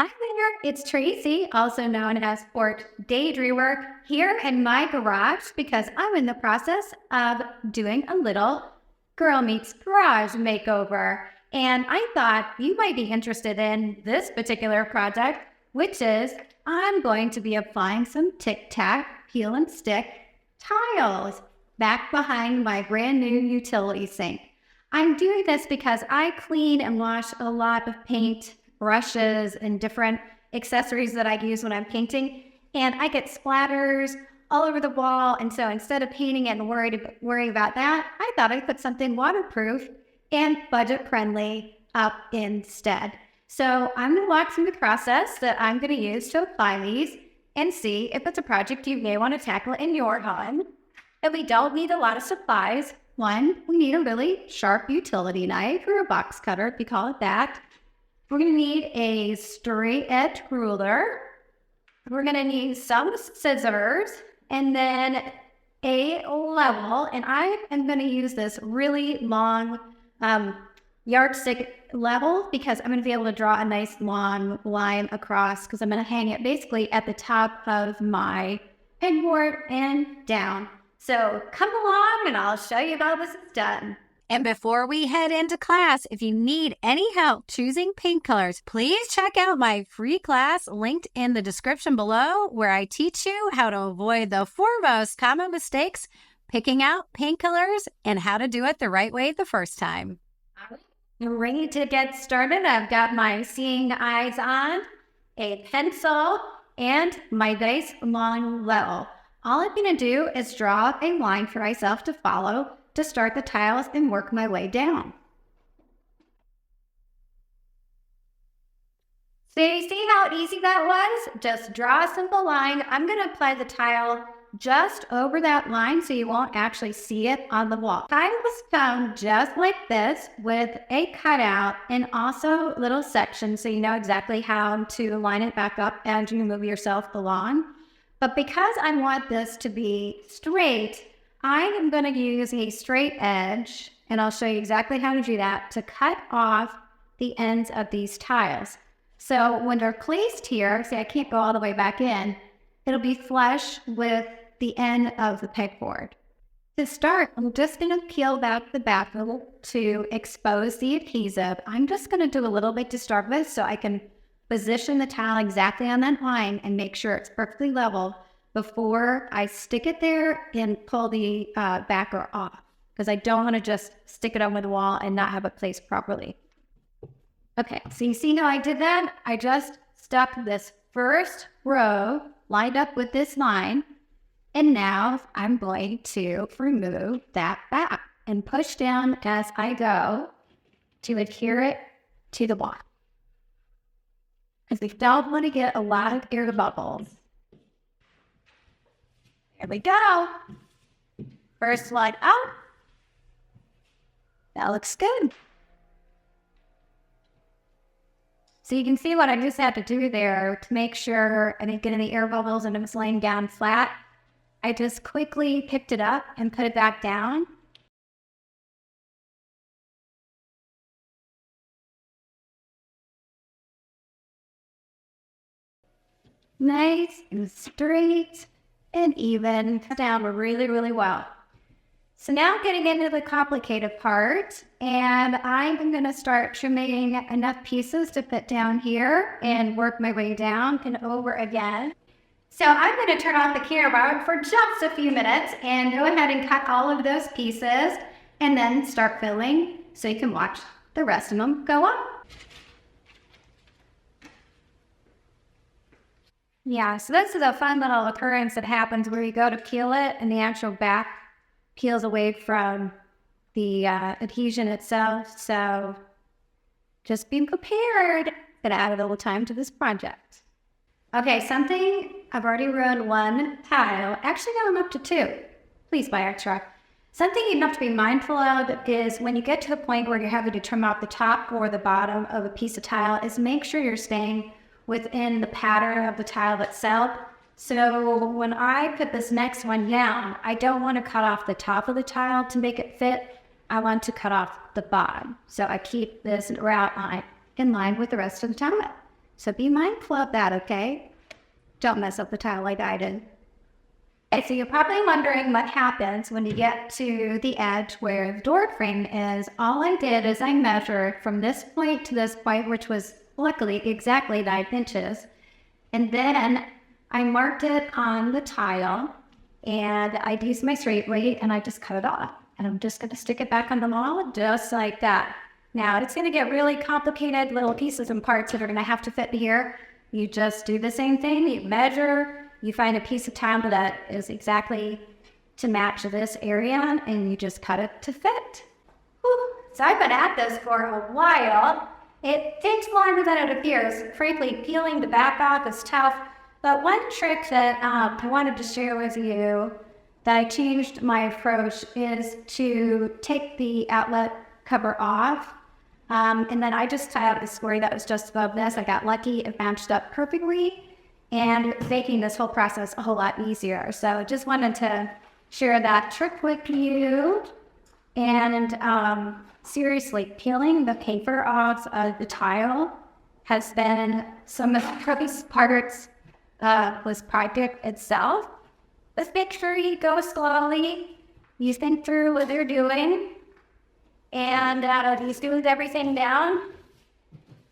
Hi there, it's Tracey, also known as Porch Daydreamer, here in my garage because I'm in the process of doing a little girl meets garage makeover. And I thought you might be interested in this particular project, which is I'm going to be applying some Tic Tac peel and stick tiles back behind my brand new utility sink. I'm doing this because I clean and wash a lot of paint, brushes, and different accessories that I use when I'm painting, and I get splatters all over the wall. And so instead of painting and worrying about that, I thought I'd put something waterproof and budget-friendly up instead. So I'm going to walk through the process that I'm going to use to apply these and see if it's a project you may want to tackle in your home. And we don't need a lot of supplies. One, we need a really sharp utility knife or a box cutter, if you call it that. We're going to need a straight edge ruler. We're going to need some scissors and then a level. And I am going to use this really long yardstick level because I'm going to be able to draw a nice long line across because I'm going to hang it basically at the top of my pegboard and down. So come along and I'll show you how this is done. And before we head into class, if you need any help choosing paint colors, please check out my free class linked in the description below, where I teach you how to avoid the four most common mistakes picking out paint colors and how to do it the right way the first time. I'm ready to get started. I've got my seeing eyes on, a pencil, and my nice long level. All I'm going to do is draw a line for myself to follow to start the tiles and work my way down. So you see how easy that was? Just draw a simple line. I'm going to apply the tile just over that line so you won't actually see it on the wall. Tile was found just like this with a cutout and also little sections so you know exactly how to line it back up as you move yourself along. But because I want this to be straight, I am going to use a straight edge, and I'll show you exactly how to do that, to cut off the ends of these tiles. So when they're placed here, see I can't go all the way back in, it'll be flush with the end of the pegboard. To start, I'm just going to peel back the baffle to expose the adhesive. I'm just going to do a little bit to start with so I can position the tile exactly on that line and make sure it's perfectly level before I stick it there and pull the backer off, because I don't want to just stick it on the wall and not have it placed properly. Okay, so you see how I did that? I just stuck this first row lined up with this line, and now I'm going to remove that back and push down as I go to adhere it to the wall, because we don't want to get a lot of air bubbles. Here we go. First line out. That looks good. So you can see what I just had to do there to make sure I didn't get any air bubbles and it was laying down flat. I just quickly picked it up and put it back down. Nice and straight and even down really, really well. So now getting into the complicated part, and I'm going to start trimming enough pieces to fit down here and work my way down and over again. So I'm going to turn off the camera for just a few minutes and go ahead and cut all of those pieces and then start filling so you can watch the rest of them go up. Yeah, so this is a fun little occurrence that happens where you go to peel it and the actual back peels away from the adhesion itself. So just be prepared. Gonna add a little time to this project. Okay, I've already ruined one tile. Actually, now I'm up to two. Please buy extra. Something you have to be mindful of is when you get to the point where you're having to trim off the top or the bottom of a piece of tile is make sure you're staying within the pattern of the tile itself. So when I put this next one down, I don't want to cut off the top of the tile to make it fit. I want to cut off the bottom. So I keep this grout line in line with the rest of the tile. So be mindful of that, okay? Don't mess up the tile like I did. Okay, so you're probably wondering what happens when you get to the edge where the door frame is. All I did is I measured from this point to this point, which was luckily exactly 9 inches. And then I marked it on the tile, and I used my straight blade and I just cut it off. And I'm just going to stick it back on the wall just like that. Now it's going to get really complicated little pieces and parts that are going to have to fit here. You just do the same thing. You measure, you find a piece of tile that is exactly to match this area, and you just cut it to fit. Whew. So I've been at this for a while. It takes longer than it appears. Frankly, peeling the back off is tough. But one trick that I wanted to share with you that I changed my approach is to take the outlet cover off. And then I just cut out a square that was just above this. I got lucky. It matched up perfectly and making this whole process a whole lot easier. So just wanted to share that trick with you. And seriously, peeling the paper off of the tile has been some of the hardest parts of this project itself. Just make sure you go slowly. You think through what you're doing. And you smooth everything down.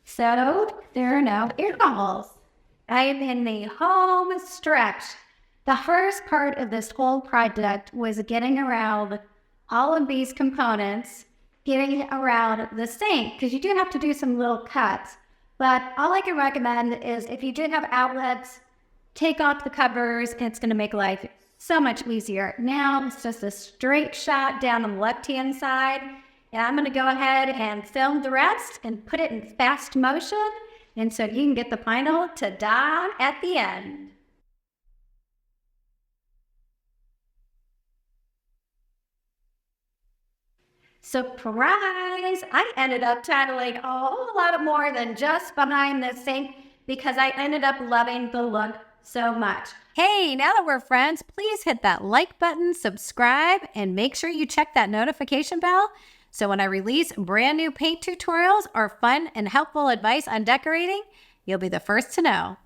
So there are no air bubbles. I am in the home stretch. The first part of this whole project was getting around all of these components, getting around the sink, because you do have to do some little cuts. But all I can recommend is if you do have outlets, take off the covers, and it's going to make life so much easier. Now it's just a straight shot down the left-hand side. And I'm going to go ahead and film the rest and put it in fast motion. And so you can get the final ta-da at the end. Surprise! I ended up tiling a whole lot more than just behind the sink because I ended up loving the look so much. Hey, now that we're friends, please hit that like button, subscribe, and make sure you check that notification bell so when I release brand new paint tutorials or fun and helpful advice on decorating, you'll be the first to know.